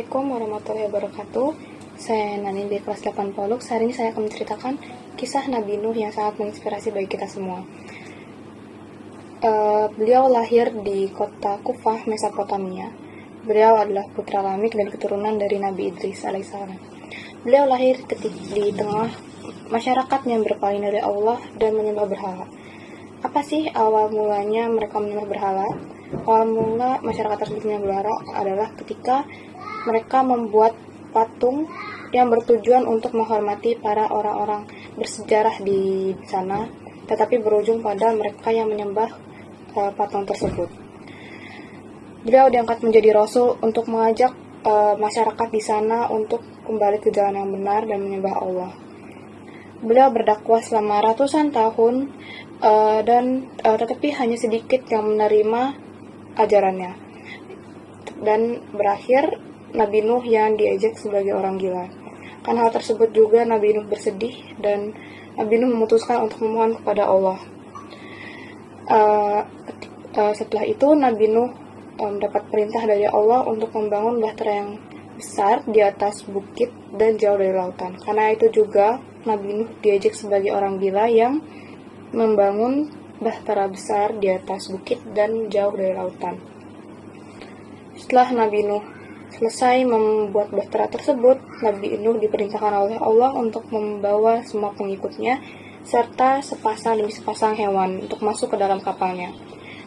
Assalamualaikum warahmatullahi wabarakatuh. Saya Nani di kelas 8 Polux. Hari ini saya akan menceritakan kisah Nabi Nuh yang sangat menginspirasi bagi kita semua. Beliau lahir di kota Kufah, Mesopotamia. Beliau adalah putra Lamik dan keturunan dari Nabi Idris alaihissalam. Beliau lahir di tengah masyarakat yang berpaling dari Allah dan menyembah berhala. Apa sih awal mulanya mereka menyembah berhala? Awal mula masyarakat tersebut menyembah berhala adalah ketika mereka membuat patung yang bertujuan untuk menghormati para orang-orang bersejarah di sana, tetapi berujung pada mereka yang menyembah patung tersebut. Beliau diangkat menjadi rasul untuk mengajak masyarakat di sana untuk kembali ke jalan yang benar dan menyembah Allah. Beliau berdakwah selama ratusan tahun tetapi hanya sedikit yang menerima ajarannya. Dan berakhir Nabi Nuh yang diejek sebagai orang gila. Karena hal tersebut juga Nabi Nuh bersedih dan Nabi Nuh memutuskan untuk memohon kepada Allah. Setelah itu Nabi Nuh mendapat perintah dari Allah untuk membangun bahtera yang besar di atas bukit dan jauh dari lautan. Karena itu juga Nabi Nuh diejek sebagai orang gila yang membangun bahtera besar di atas bukit dan jauh dari lautan. Setelah Nabi Nuh selesai membuat bahtera tersebut, Nabi Nuh diperintahkan oleh Allah untuk membawa semua pengikutnya serta sepasang demi sepasang hewan untuk masuk ke dalam kapalnya.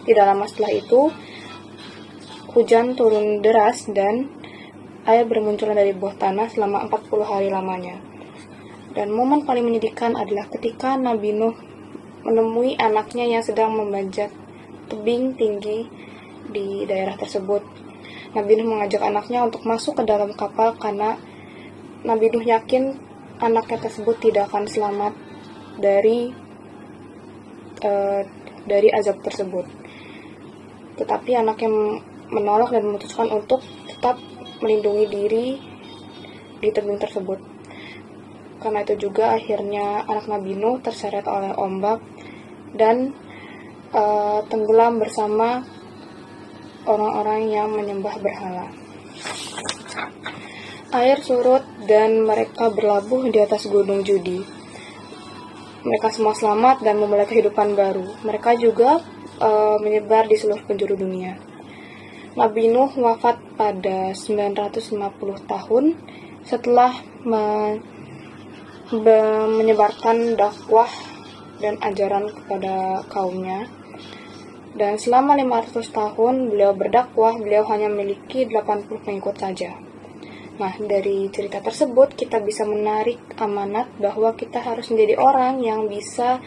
Tidak lama setelah itu, hujan turun deras dan air bermunculan dari bawah tanah selama 40 hari lamanya. Dan momen paling menyedihkan adalah ketika Nabi Nuh menemui anaknya yang sedang memanjat tebing tinggi di daerah tersebut. Nabi Nuh mengajak anaknya untuk masuk ke dalam kapal karena Nabi Nuh yakin anaknya tersebut tidak akan selamat dari azab tersebut. Tetapi anaknya menolak dan memutuskan untuk tetap melindungi diri di tebing tersebut. Karena itu juga akhirnya anak Nabi Nuh terseret oleh ombak dan tenggelam bersama orang-orang yang menyembah berhala. Air surut dan mereka berlabuh di atas gunung Judi. Mereka semua selamat dan memulai kehidupan baru. Mereka juga menyebar di seluruh penjuru dunia. Nabi Nuh wafat pada 950 tahun setelah menyebarkan dakwah dan ajaran kepada kaumnya. Dan selama 500 tahun beliau berdakwah, beliau hanya memiliki 80 pengikut saja. Nah, dari cerita tersebut kita bisa menarik amanat bahwa kita harus menjadi orang yang bisa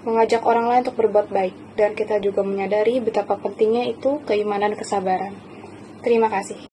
mengajak orang lain untuk berbuat baik. Dan kita juga menyadari betapa pentingnya itu keimanan dan kesabaran. Terima kasih.